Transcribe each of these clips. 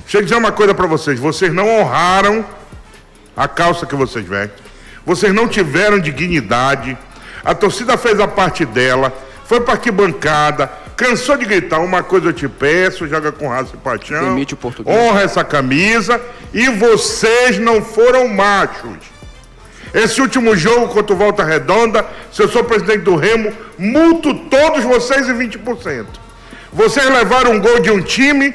Deixa eu dizer uma coisa para vocês. Vocês não honraram a calça que vocês vestem. Vocês não tiveram dignidade. A torcida fez a parte dela. Foi para arquibancada. Cansou de gritar. Uma coisa eu te peço. Joga com raça e paixão. Demite o português. Honra essa camisa. E vocês não foram machos. Esse último jogo contra o Volta Redonda, se eu sou presidente do Remo, multo todos vocês em 20%. Vocês levaram um gol de um time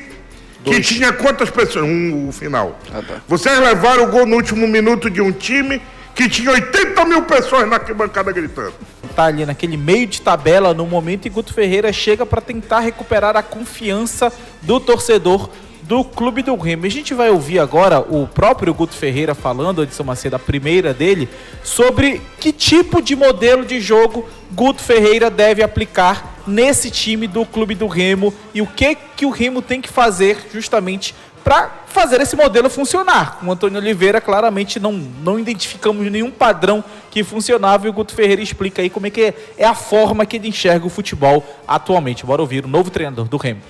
que tinha quantas pessoas? O final. Vocês levaram o gol no último minuto de um time que tinha 80 mil pessoas na arquibancada gritando. Tá ali naquele meio de tabela no momento e Guto Ferreira chega para tentar recuperar a confiança do torcedor do Clube do Remo. A gente vai ouvir agora o próprio Guto Ferreira falando, Edson Macedo, a primeira dele, sobre que tipo de modelo de jogo Guto Ferreira deve aplicar nesse time do Clube do Remo e o que o Remo tem que fazer justamente para fazer esse modelo funcionar. Com o Antônio Oliveira, claramente não identificamos nenhum padrão que funcionava e o Guto Ferreira explica aí como é que é a forma que ele enxerga o futebol atualmente. Bora ouvir o novo treinador do Remo.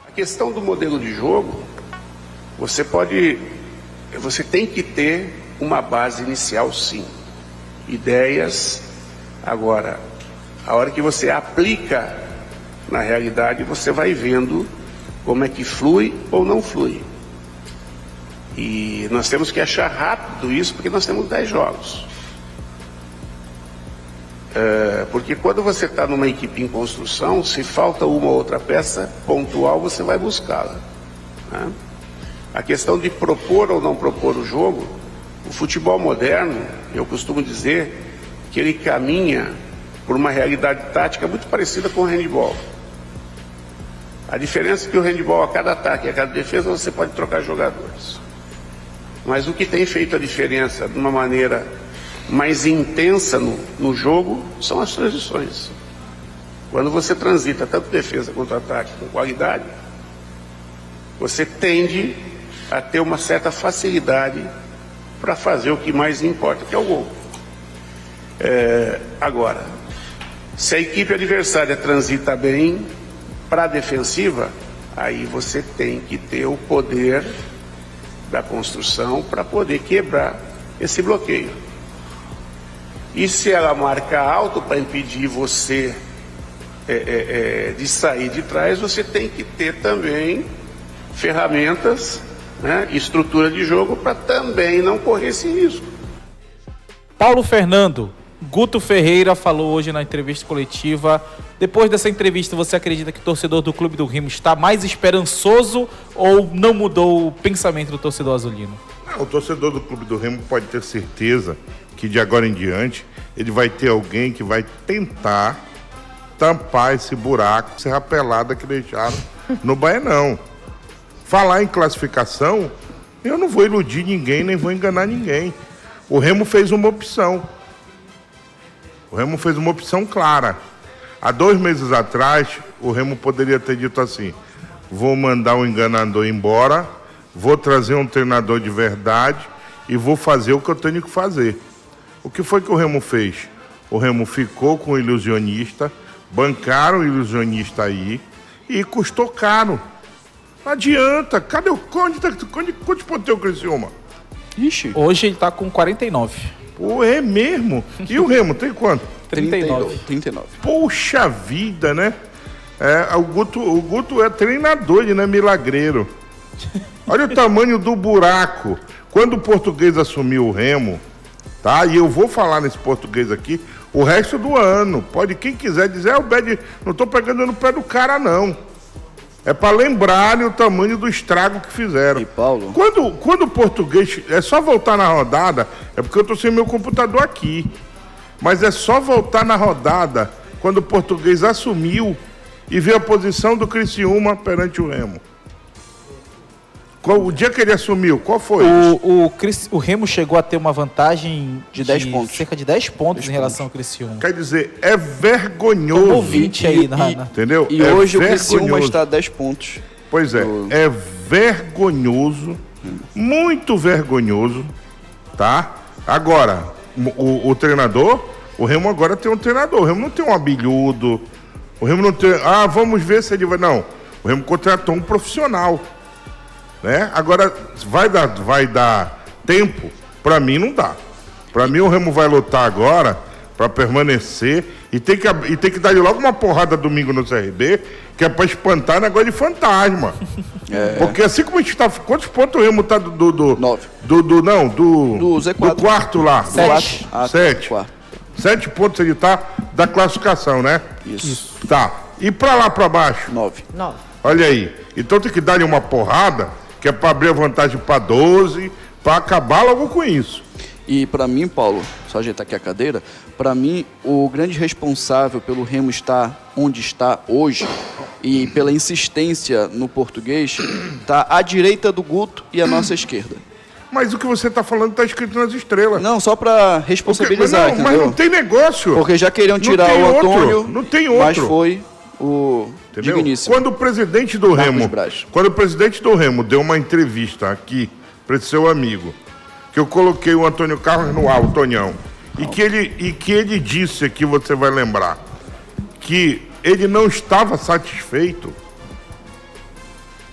A questão do modelo de jogo, você tem que ter uma base inicial, sim. Ideias. Agora, a hora que você aplica na realidade, você vai vendo como é que flui ou não flui. E nós temos que achar rápido isso, porque nós temos 10 jogos. Porque quando você está numa equipe em construção, se falta uma ou outra peça pontual, você vai buscá-la, né? A questão de propor ou não propor o jogo, o futebol moderno, eu costumo dizer que ele caminha por uma realidade tática muito parecida com o handebol. A diferença é que o handebol, a cada ataque e a cada defesa, você pode trocar jogadores. Mas o que tem feito a diferença de uma maneira mais intensa no jogo são as transições. Quando você transita tanto defesa quanto ataque com qualidade, você tende a ter uma certa facilidade para fazer o que mais importa, que é o gol. Agora, se a equipe adversária transita bem para a defensiva, aí você tem que ter o poder da construção para poder quebrar esse bloqueio. E se ela marca alto para impedir você de sair de trás, você tem que ter também ferramentas, né, estrutura de jogo para também não correr esse risco. Paulo Fernando, Guto Ferreira falou hoje na entrevista coletiva. Depois dessa entrevista, você acredita que o torcedor do Clube do Remo está mais esperançoso ou não mudou o pensamento do torcedor azulino? O torcedor do Clube do Remo pode ter certeza que de agora em diante ele vai ter alguém que vai tentar tampar esse buraco, essa rapelada que deixaram no Baenão. Falar em classificação, eu não vou iludir ninguém, nem vou enganar ninguém. O Remo fez uma opção. O Remo fez uma opção clara. Há 2 meses atrás, o Remo poderia ter dito assim: vou mandar o enganador embora, vou trazer um treinador de verdade e vou fazer o que eu tenho que fazer. O que foi que o Remo fez? O Remo ficou com o ilusionista, bancaram o ilusionista aí e custou caro. Não adianta. Cadê o... Quantos pontos tem o Criciúma? Ixi. Hoje ele tá com 49. Pô, é mesmo? E o Remo tem quanto? 39. Poxa vida, né? O Guto é treinador, ele não é milagreiro. Olha o tamanho do buraco. Quando o Português assumiu o Remo, tá? E eu vou falar nesse Português aqui o resto do ano. Pode quem quiser dizer, o Bad, não tô pegando no pé do cara, não. É para lembrarem o tamanho do estrago que fizeram. E Paulo? Quando o Português... É só voltar na rodada, é porque eu tô sem meu computador aqui. Mas é só voltar na rodada quando o Português assumiu e ver a posição do Criciúma perante o Remo. O dia que ele assumiu, qual foi? O Remo chegou a ter uma vantagem de 10 pontos. Cerca de 10 pontos em relação ao Criciúma. Quer dizer, é vergonhoso. Tomou 20 aí, entendeu? E hoje o Criciúma está a 10 pontos. Pois é, é vergonhoso, muito vergonhoso, tá? Agora, o treinador, o Remo agora tem um treinador, o Remo não tem um abelhudo, o Remo não tem, vamos ver se ele vai, não, o Remo contratou um profissional. né? Agora, vai dar tempo? Para mim não dá. Para mim o Remo vai lutar agora para permanecer e tem que dar logo uma porrada domingo no CRB, que é para espantar negócio de fantasma. Porque assim como a gente tá... Quantos pontos o Remo tá do 9. Do Z4. Do quarto lá. 7. 7. 7 pontos ele tá da classificação, né? Isso. Tá. E pra lá pra baixo? 9. Olha aí. Então tem que dar-lhe uma porrada, que é pra abrir a vantagem pra 12, pra acabar logo com isso. E para mim, Paulo, só ajeitar aqui a cadeira, para mim o grande responsável pelo Remo estar onde está hoje e pela insistência no português, tá à direita do Guto e à nossa esquerda. Mas o que você tá falando tá escrito nas estrelas. Não, só para responsabilizar, mas não tem negócio. Porque já queriam tirar tem o outro, Antônio, não tem outro. mas foi o Entendeu? digníssimo. Quando o presidente do Marcos Remo, Braz. quando o presidente do Remo deu uma entrevista aqui para esse seu amigo, que eu coloquei o Antônio Carlos no ar, o Tonhão, e que ele disse aqui, você vai lembrar, que ele não estava satisfeito.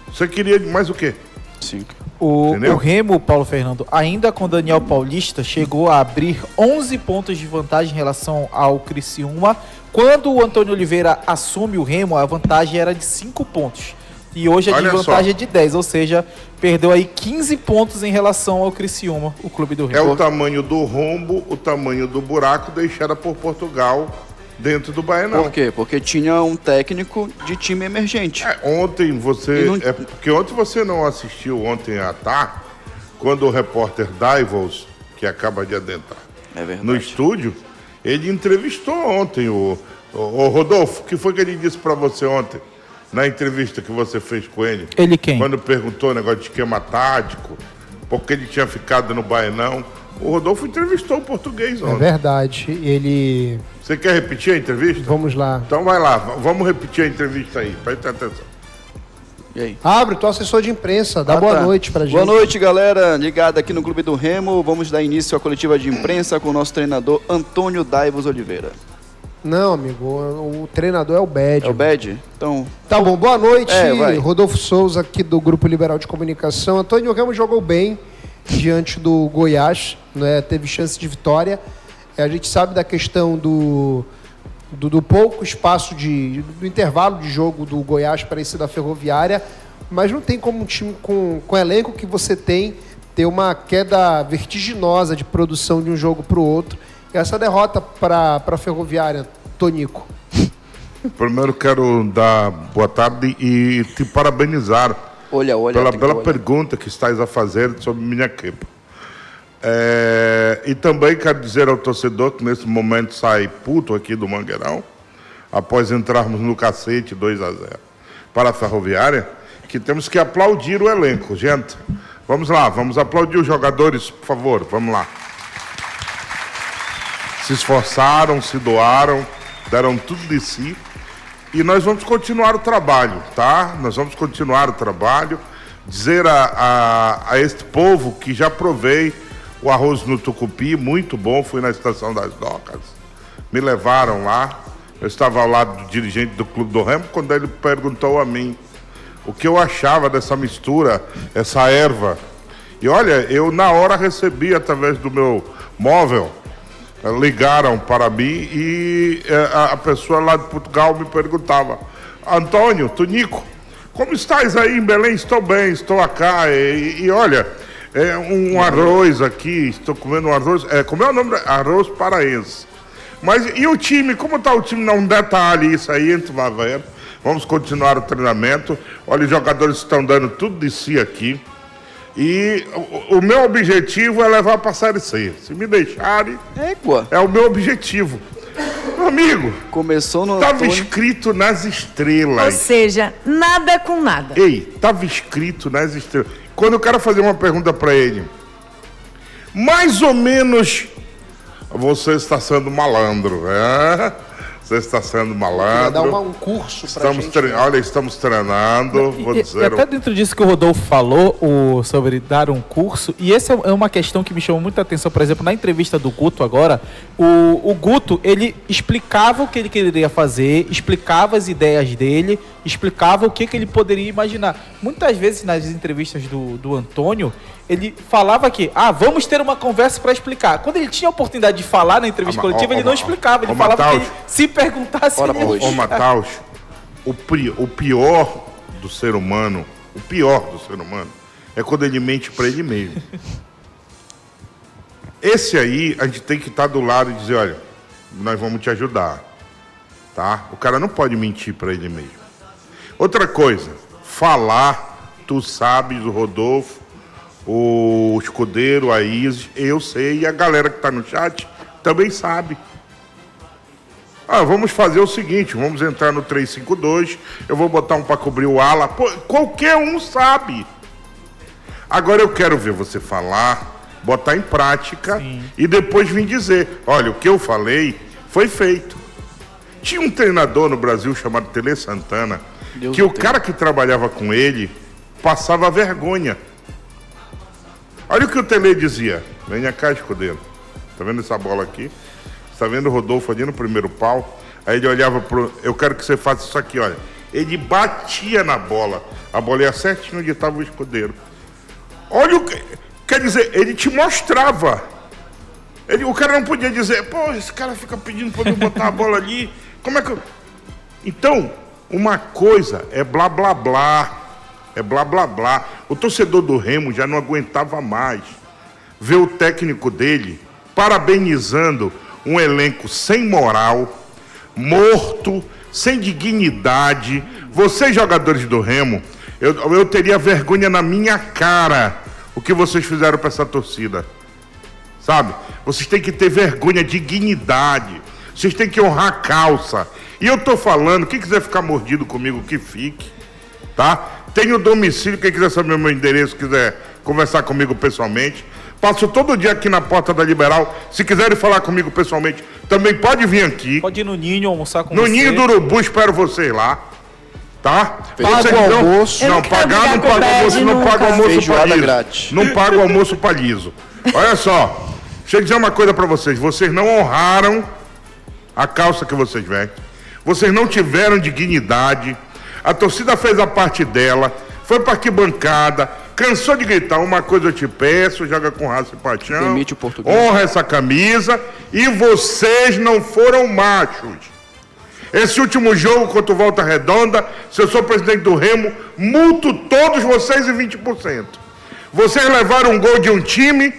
Você queria mais o quê? Sim. O Entendeu? Remo, Paulo Fernando, ainda com Daniel Paulista, chegou a abrir 11 pontos de vantagem em relação ao Criciúma. Quando o Antônio Oliveira assume o Remo, a vantagem era de 5 pontos. E hoje a Olha desvantagem só. é de 10, ou seja, perdeu aí 15 pontos em relação ao Criciúma, o clube do É Remo. o tamanho do rombo, o tamanho do buraco deixado por Portugal dentro do Baianão. Por quê? Porque tinha um técnico de time emergente. Ontem você... E não- É porque ontem você não assistiu ontem à tarde, quando o repórter Daivos, que acaba de adentrar É verdade. no estúdio, ele entrevistou ontem o Rodolfo. O que foi que ele disse para você ontem, na entrevista que você fez com ele? Ele quem? Quando perguntou o negócio de esquema tático, porque ele tinha ficado no Baianão. O Rodolfo entrevistou o português É ontem. verdade. Ele. Você quer repetir a entrevista? Vamos lá. Então vai lá, vamos repetir a entrevista aí, presta atenção. E aí? Abre, tu é assessor de imprensa. Dá Ah, boa tá. noite pra gente. Boa noite, galera. Ligado aqui no Clube do Remo. Vamos dar início à coletiva de imprensa com o nosso treinador Antônio Daivos Oliveira. Não, amigo, o treinador é o Bad. É o Bad? Então, Tá bom, boa noite. vai. Rodolfo Souza, aqui do Grupo Liberal de Comunicação. Antônio Remo jogou bem diante do Goiás, né? Teve chance de vitória. A gente sabe da questão do pouco espaço do intervalo de jogo do Goiás para esse da Ferroviária, mas não tem como um time com o elenco que você tem ter uma queda vertiginosa de produção de um jogo para o outro. E essa derrota para a Ferroviária, Tonico. Primeiro quero dar boa tarde e te parabenizar olha. pela tem que bela olhar. pergunta que estás a fazer sobre minha equipe. E também quero dizer ao torcedor que nesse momento sai puto aqui do Mangueirão, após entrarmos no cacete 2-0 para a Ferroviária, que temos que aplaudir o elenco. Gente, vamos lá, vamos aplaudir os jogadores, por favor, vamos lá. Se esforçaram, se doaram, deram tudo de si. E nós vamos continuar o trabalho, tá? Nós vamos continuar o trabalho. Dizer a este povo que já provei o arroz no tucupi, muito bom. Fui na Estação das Docas. Me levaram lá. Eu estava ao lado do dirigente do Clube do Remo, quando ele perguntou a mim o que eu achava dessa mistura, essa erva. E olha, eu na hora recebi através do meu móvel. Ligaram para mim e a pessoa lá de Portugal me perguntava: Antônio, Tonico, como estás aí em Belém? Estou bem, estou acá. E olha, um arroz aqui, estou comendo um arroz. Como é o nome? Arroz paraense. Mas e o time? Como está o time? Não, um detalhe, isso aí a gente vai ver. Vamos continuar o treinamento. Olha, os jogadores estão dando tudo de si aqui. E o meu objetivo é levar para a Série C. Se me deixarem, Égua. é o meu objetivo. Meu amigo, Começou no estava Antônio. escrito nas Ou estrelas. seja, nada com nada. Ei, estava escrito nas estrelas. Quando eu quero fazer uma pergunta para ele, mais ou menos, você está sendo malandro, né? Você está sendo Vai dar malandro. um curso pra Estamos gente. Olha, estamos treinando. Vou E dizer. até dentro disso que o Rodolfo falou, sobre dar um curso, e essa é uma questão que me chamou muita atenção, por exemplo, na entrevista do Guto agora, o Guto, ele explicava o que ele queria fazer, explicava as ideias dele, explicava o que ele poderia imaginar. Muitas vezes nas entrevistas do Antônio, ele falava que, vamos ter uma conversa para explicar. Quando ele tinha a oportunidade de falar na entrevista coletiva, ele não explicava. Ele falava que ele, se perguntasse... Ô, Mataus, o pior do ser humano é quando ele mente para ele mesmo. Esse aí, a gente tem que estar do lado e dizer, olha, nós vamos te ajudar, tá? O cara não pode mentir para ele mesmo. Outra coisa, falar, tu sabes, o Rodolfo, o Escudeiro, a Isis, eu sei, e a galera que está no chat também sabe. Vamos fazer o seguinte, vamos entrar no 352, eu vou botar um para cobrir o ala. Pô, qualquer um sabe. Agora eu quero ver você falar, botar em prática. Sim. E depois vir dizer, olha, o que eu falei foi feito. Tinha um treinador no Brasil chamado Tele Santana, que o cara que trabalhava com ele passava vergonha. Olha o que o Tele dizia. Venha cá, Escudeiro. Tá vendo essa bola aqui? Tá vendo o Rodolfo ali no primeiro pau? Aí ele olhava pro... Eu quero que você faça isso aqui, olha. Ele batia na bola. A bola ia certinho onde estava o Escudeiro. Olha o que... Quer dizer, ele te mostrava. O cara não podia dizer, pô, esse cara fica pedindo pra eu botar a bola ali. Como é que eu... Então, uma coisa é blá, blá, blá. É blá, blá, blá. O torcedor do Remo já não aguentava mais ver o técnico dele parabenizando um elenco sem moral, morto, sem dignidade. Vocês, jogadores do Remo, eu teria vergonha na minha cara o que vocês fizeram para essa torcida. Sabe? Vocês têm que ter vergonha, dignidade. Vocês têm que honrar a calça. E eu tô falando, quem quiser ficar mordido comigo, que fique. Tá? Tenho domicílio, quem quiser saber o meu endereço, quiser conversar comigo pessoalmente. Passo todo dia aqui na porta da Liberal. Se quiserem falar comigo pessoalmente, também pode vir aqui. Pode ir no Ninho almoçar com você. No Ninho do Urubu, espero vocês lá. Tá? Paga o almoço. Não, pagar não paga o almoço, não paga o almoço para liso. Não paga o almoço para liso. Olha só, deixa eu dizer uma coisa para vocês. Vocês não honraram a calça que vocês vestem. Vocês não tiveram dignidade. A torcida fez a parte dela, foi para arquibancada, cansou de gritar, uma coisa eu te peço, joga com raça e paixão, demite o português, honra essa camisa, e vocês não foram machos. Esse último jogo contra o Volta Redonda, se eu sou presidente do Remo, multo todos vocês em 20%. Vocês levaram um gol de um time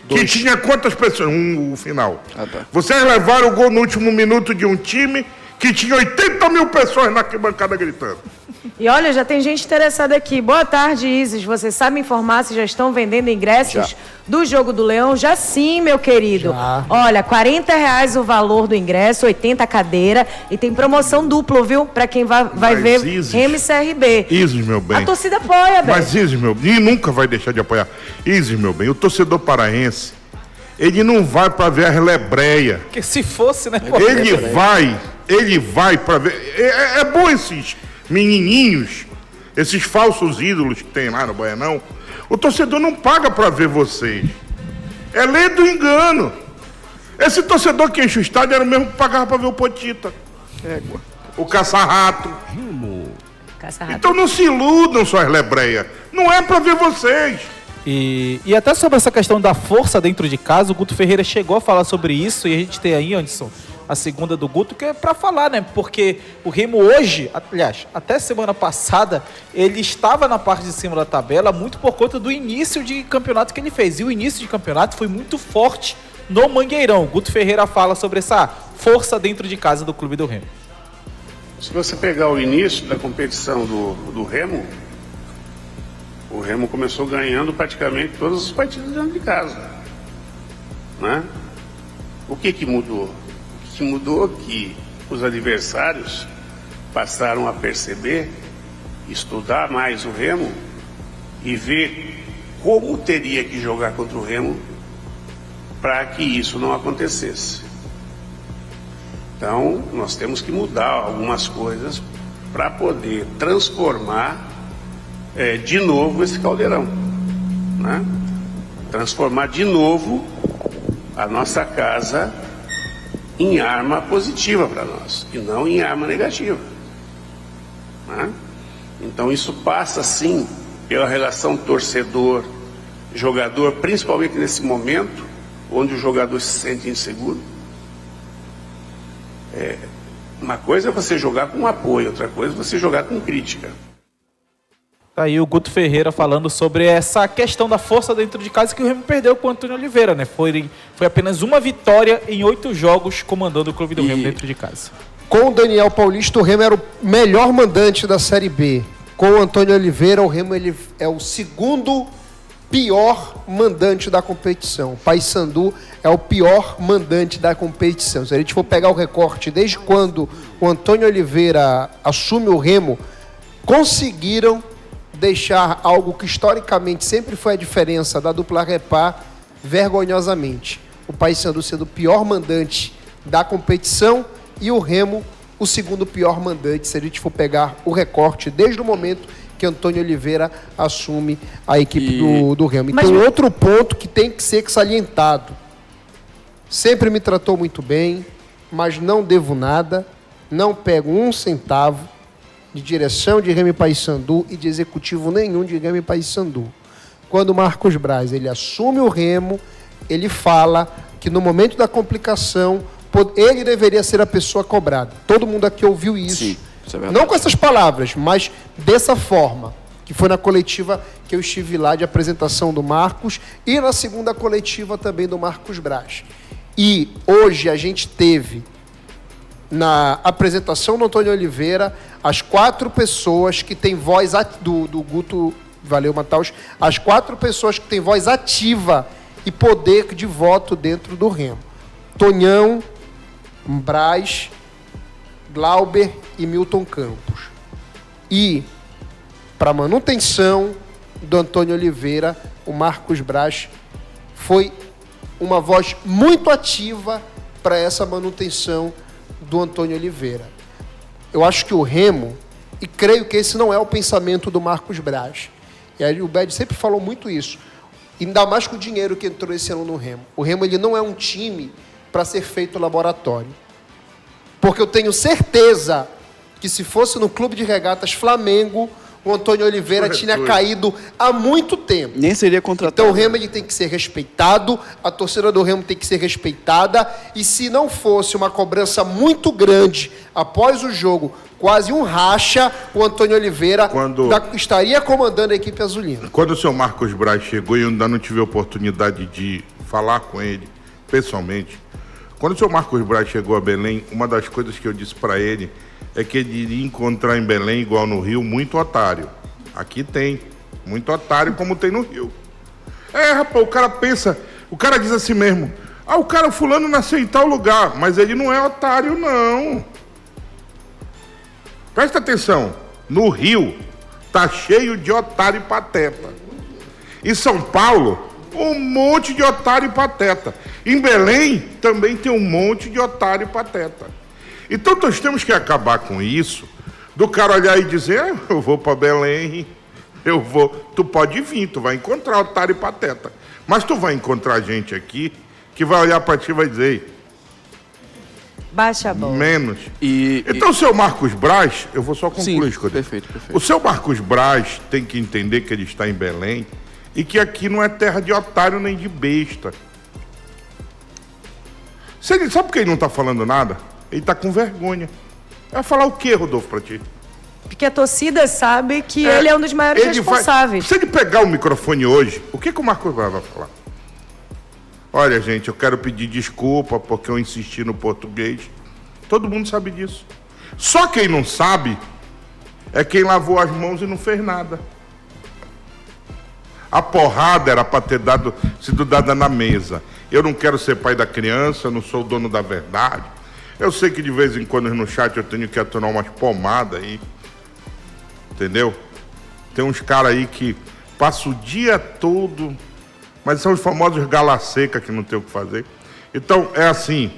que tinha quantas pessoas? O final. Tá. Vocês levaram o gol no último minuto de um time que tinha 80 mil pessoas na arquibancada gritando. E olha, já tem gente interessada aqui. Boa tarde, Isis. Você sabe informar se já estão vendendo ingressos do Jogo do Leão? Já sim, meu querido. Já. Olha, R$40 o valor do ingresso, 80 a cadeira. E tem promoção duplo, viu? Pra quem vai ver Remo e CRB. Isis, meu bem. A torcida apoia, bem. Mas Isis, meu bem, e nunca vai deixar de apoiar. Isis, meu bem, o torcedor paraense, ele não vai pra ver a relebreia. Porque se fosse, né? Ele vai pra ver... É bom esses menininhos, esses falsos ídolos que tem lá no Baianão. O torcedor não paga pra ver vocês. É lei do engano. Esse torcedor que enche o estádio era o mesmo que pagava pra ver o Potita. O Caça-Rato. Então não se iludam, suas lebreias. Não é pra ver vocês. E até sobre essa questão da força dentro de casa, o Guto Ferreira chegou a falar sobre isso, e a gente tem aí, Anderson, a segunda do Guto, que é para falar, né? Porque o Remo hoje, aliás, até semana passada, ele estava na parte de cima da tabela muito por conta do início de campeonato que ele fez. E o início de campeonato foi muito forte no Mangueirão. O Guto Ferreira fala sobre essa força dentro de casa do clube do Remo. Se você pegar o início da competição do Remo, o Remo começou ganhando praticamente todos os partidos dentro de casa, né? O que mudou? O que mudou é que os adversários passaram a perceber, estudar mais o Remo e ver como teria que jogar contra o Remo para que isso não acontecesse. Então, nós temos que mudar algumas coisas para poder transformar de novo esse caldeirão, né? Transformar de novo a nossa casa em arma positiva para nós e não em arma negativa. né? Então isso passa, sim, pela relação torcedor-jogador, principalmente nesse momento, onde o jogador se sente inseguro. Uma coisa é você jogar com apoio, outra coisa é você jogar com crítica. Tá aí o Guto Ferreira falando sobre essa questão da força dentro de casa que o Remo perdeu com o Antônio Oliveira, né? Foi apenas uma vitória em 8 jogos comandando o clube do Remo dentro de casa. Com o Daniel Paulista, o Remo era o melhor mandante da Série B. Com o Antônio Oliveira, o Remo ele é o segundo pior mandante da competição. O Paysandu é o pior mandante da competição. Se a gente for pegar o recorte desde quando o Antônio Oliveira assume o Remo, conseguiram deixar algo que historicamente sempre foi a diferença da dupla Repá vergonhosamente. O Paysandu sendo o pior mandante da competição e o Remo o segundo pior mandante, se a gente for pegar o recorte desde o momento que Antônio Oliveira assume a equipe do Remo. E tem outro ponto que tem que ser salientado. Sempre me tratou muito bem, mas não devo nada, não pego um centavo de direção de Remo e Paysandu e de executivo nenhum de Remo e Paysandu. Quando o Marcos Braz ele assume o Remo, ele fala que no momento da complicação ele deveria ser a pessoa cobrada. Todo mundo aqui ouviu isso. Sim, isso é verdade. Não com essas palavras, mas dessa forma, que foi na coletiva que eu estive lá de apresentação do Marcos e na segunda coletiva também do Marcos Braz. E hoje a gente teve na apresentação do Antônio Oliveira as 4 pessoas que têm voz do Guto, valeu Mataus, as 4 pessoas que têm voz ativa e poder de voto dentro do Remo. Tonhão, Braz, Glauber e Milton Campos. E para manutenção do Antônio Oliveira, o Marcos Braz foi uma voz muito ativa para essa manutenção do Antônio Oliveira. Eu acho que o Remo, e creio que esse não é o pensamento do Marcos Braz, e aí o Bed sempre falou muito isso, ainda mais com o dinheiro que entrou esse ano no Remo. O Remo ele não é um time para ser feito laboratório. Porque eu tenho certeza que se fosse no Clube de Regatas Flamengo, o Antônio Oliveira tinha caído há muito tempo. Nem seria contratado. Então o Remo ele tem que ser respeitado, a torcida do Remo tem que ser respeitada, e se não fosse uma cobrança muito grande após o jogo, quase um racha, o Antônio Oliveira estaria comandando a equipe azulina. Quando o senhor Marcos Braz chegou, e eu ainda não tive a oportunidade de falar com ele pessoalmente, quando o senhor Marcos Braz chegou a Belém, uma das coisas que eu disse para ele é que ele iria encontrar em Belém, igual no Rio, muito otário. Aqui tem muito otário como tem no Rio. Rapaz, o cara pensa, o cara diz assim mesmo, o cara fulano nasceu em tal lugar, mas ele não é otário, não. Presta atenção, no Rio tá cheio de otário e pateta. Em São Paulo, um monte de otário e pateta. Em Belém, também tem um monte de otário e pateta. Então, nós temos que acabar com isso, do cara olhar e dizer, eu vou para Belém, eu vou... Tu pode vir, tu vai encontrar otário e pateta. Mas tu vai encontrar gente aqui que vai olhar para ti e vai dizer... Baixa a bola. Menos. Então, o seu Marcos Braz, eu vou só concluir, Sim, perfeito. O seu Marcos Braz tem que entender que ele está em Belém e que aqui não é terra de otário nem de besta. Sabe por que ele não está falando nada? Ele está com vergonha. Vai falar o quê, Rodolfo, para ti? Porque a torcida sabe que ele é um dos maiores responsáveis. Se ele pegar o microfone hoje, o que o Marcos Braz vai falar? Olha, gente, eu quero pedir desculpa porque eu insisti no português. Todo mundo sabe disso. Só quem não sabe é quem lavou as mãos e não fez nada. A porrada era para ter sido dada na mesa. Eu não quero ser pai da criança, eu não sou o dono da verdade. Eu sei que de vez em quando no chat eu tenho que aturar umas pomadas aí. Entendeu? Tem uns caras aí que passam o dia todo, mas são os famosos gala seca que não tem o que fazer. Então, é assim,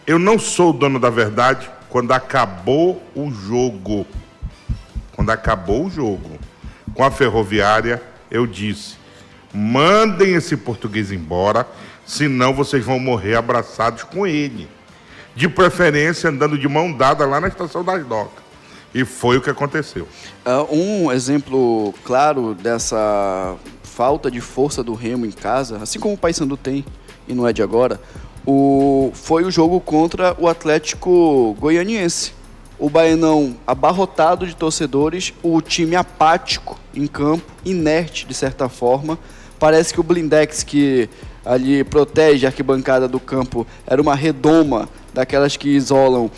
eu não sou o dono da verdade quando acabou o jogo. Quando acabou o jogo com a Ferroviária, eu disse, mandem esse português embora, senão vocês vão morrer abraçados com ele. De preferência, andando de mão dada lá na Estação das Docas. E foi o que aconteceu. Um exemplo claro dessa falta de força do Remo em casa, assim como o Paysandu tem, e não é de agora, foi o jogo contra o Atlético Goianiense. O Baianão abarrotado de torcedores, o time apático em campo, inerte de certa forma. Parece que o blindex que ali protege a arquibancada do campo era uma redoma daquelas que isolam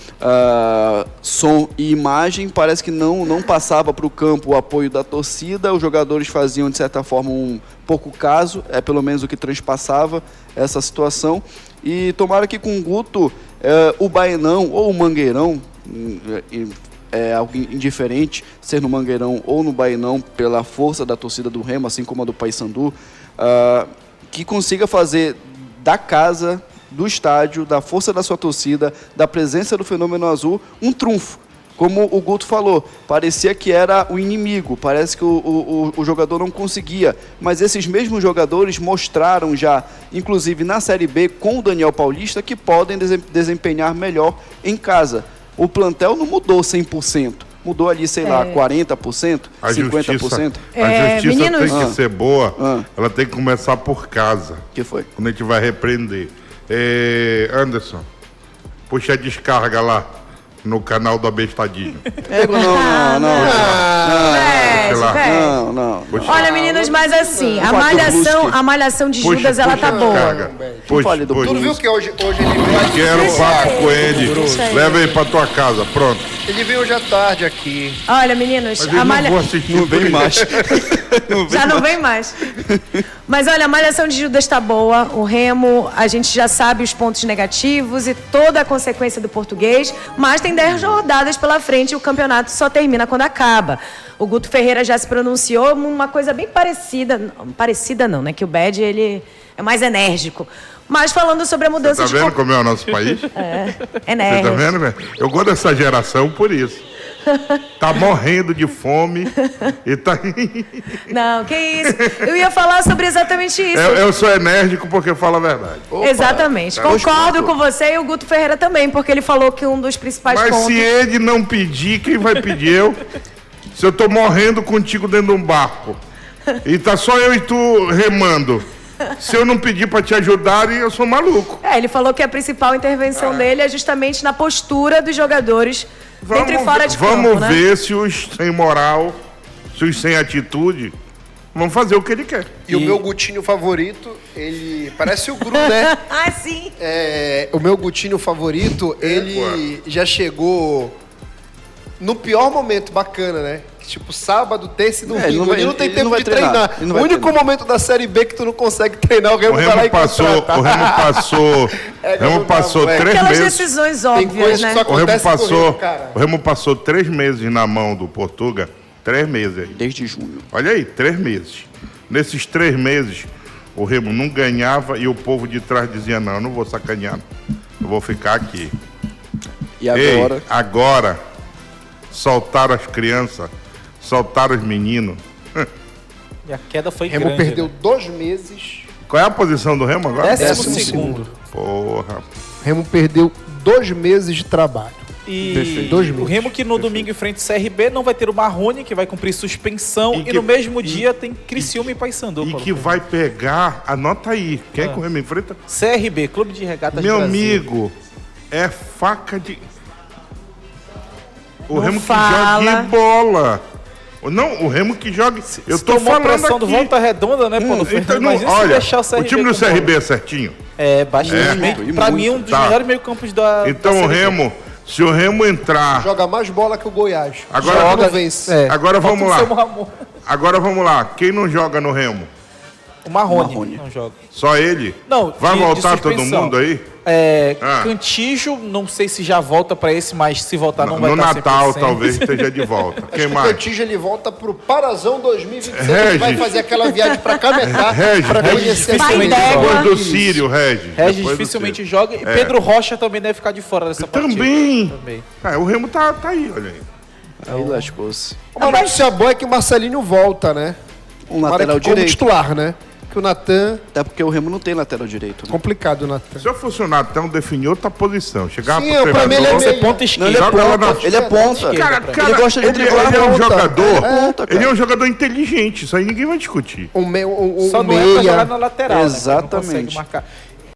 som e imagem. Parece que não passava para o campo o apoio da torcida. Os jogadores faziam, de certa forma, um pouco caso, pelo menos o que transpassava essa situação. E tomara que com o Guto, o Baianão ou o Mangueirão, é algo indiferente ser no Mangueirão ou no Baianão pela força da torcida do Remo, assim como a do Paysandu, que consiga fazer da casa, do estádio, da força da sua torcida, da presença do Fenômeno Azul, um trunfo. Como o Guto falou, parecia que era o inimigo, parece que o jogador não conseguia, mas esses mesmos jogadores mostraram já, inclusive na Série B com o Daniel Paulista, que podem desempenhar melhor em casa. O plantel não mudou 100%, mudou ali, sei lá, 40%, A 50%. A justiça meninos... tem que ser boa, ela tem que começar por casa. Que foi? Quando a gente vai repreender. Anderson, puxa a descarga lá no canal do Abestadinho. Não. Olha, meninos, mas assim, a malhação de Judas, ela tá boa. Puxa. Tu não viu que hoje ele veio? Quero papo com ele. Leva ele pra tua casa, pronto. Ele veio hoje à tarde aqui. Olha, meninos, Mas eu não vou assistir. Não vem mais. Já não vem mais. Mas olha, a malhação de Judas está boa. O Remo, a gente já sabe os pontos negativos e toda a consequência do português, mas tem 10 rodadas pela frente e o campeonato só termina quando acaba. O Guto Ferreira já se pronunciou uma coisa bem parecida. Parecida não, né? Que o Bad, ele é mais enérgico. Mas falando sobre a mudança Tá vendo como é o nosso país? enérgico. Você tá vendo, velho? Eu gosto dessa geração por isso. Tá morrendo de fome e tá... Não, que isso. Eu ia falar sobre exatamente isso. Eu sou enérgico porque eu falo a verdade. Exatamente. Concordo com você e o Guto Ferreira também, porque ele falou que um dos principais Mas pontos... se ele não pedir, quem vai pedir? Eu? Se eu tô morrendo contigo dentro de um barco e tá só eu e tu remando, se eu não pedir pra te ajudar, eu sou maluco. Ele falou que a principal intervenção dele é justamente na postura dos jogadores dentro e fora de campo, Vamos né? ver se os sem moral, se os sem atitude, vão fazer o que ele quer. E o meu Gutinho favorito, ele... Parece o Gru, né? Ah, sim. O meu Gutinho favorito, ele já chegou no pior momento, bacana, né? Tipo, sábado, terça e domingo. Ele não tem tempo de treinar. O único momento da Série B que tu não consegue treinar, o Remo vai lá e contrata. O Remo passou 3 Aquelas meses. decisões Tem óbvias, coisas né? que só acontecem com o Remo, cara. O Remo passou 3 meses na mão do Portuga. 3 meses aí. Desde junho. Olha aí, 3 meses. Nesses 3 meses, o Remo não ganhava e o povo de trás dizia, não, eu não vou sacanear, eu vou ficar aqui. E agora? Ei, agora, soltaram as crianças, soltaram os meninos. E a queda foi O Remo grande. perdeu né? 2 meses. Qual é a posição do Remo agora? 12º. Porra. O Remo perdeu 2 meses de trabalho. E Perfeito. 2 meses. o Remo que no domingo enfrenta o CRB não vai ter o Marrone, que vai cumprir suspensão. E, no mesmo dia tem Criciúma e Paysandu. E Paulo que Ferreira. vai pegar, anota aí, quem é que o Remo enfrenta? CRB, Clube de Regatas Meu Brasil. amigo, é faca de... O Não Remo que fala. joga bola. Não, o Remo que joga... Eu tô Tomou a falando pressão aqui. do Volta Redonda, né, Paulo Ferreira? Então, não, Imagina se olha, deixar o CRB o time do com bola. CRB é certinho. É, bastante. É. Pra mim, um dos Tá. melhores meio-campos da Então da o Série B. Remo, se o Remo entrar... Joga mais bola que o Goiás. Agora Joga, não vence. Agora Falta vamos o lá. seu Ramon. Agora vamos lá. Quem não joga no Remo? O Marrone, Marrone. não joga. Só ele? Não, Vai de voltar todo suspensão. mundo aí? Cantijo, não sei se já volta pra esse, mas se voltar não vai No estar Natal 100%. talvez esteja de volta. Quem O mais? Cantígio ele volta pro Parazão 2026. Regis. Ele vai fazer aquela viagem pra Cametá Regis. pra Regis conhecer dificilmente Vai joga. Depois do Sírio, Regis. Regis Depois do dificilmente Sírio. joga. E Pedro Rocha também deve ficar de fora dessa partida. Também. Também. O Remo tá aí, olha aí. Aí lascou-se. Uma notícia boa é que o Marcelinho volta, né? Um Para lateral que como direito. titular, né? Que que o Natan... Até porque o Remo não tem lateral direito. Né? Complicado o Natan. Se eu fosse o Natão, definir outra posição. Chegava Sim, pro pra mim ele é treinador, Você meio. ponta Não, esquerda. ele é Joga lá ponta. na- Ele é ponta. Cara, ele gosta de driblar. ele é um ponta. jogador. Ponta, cara. Ele é um jogador inteligente, isso aí ninguém vai discutir. Um Só não é pra jogar meia. na lateral, né? Porque não Exatamente. consegue marcar.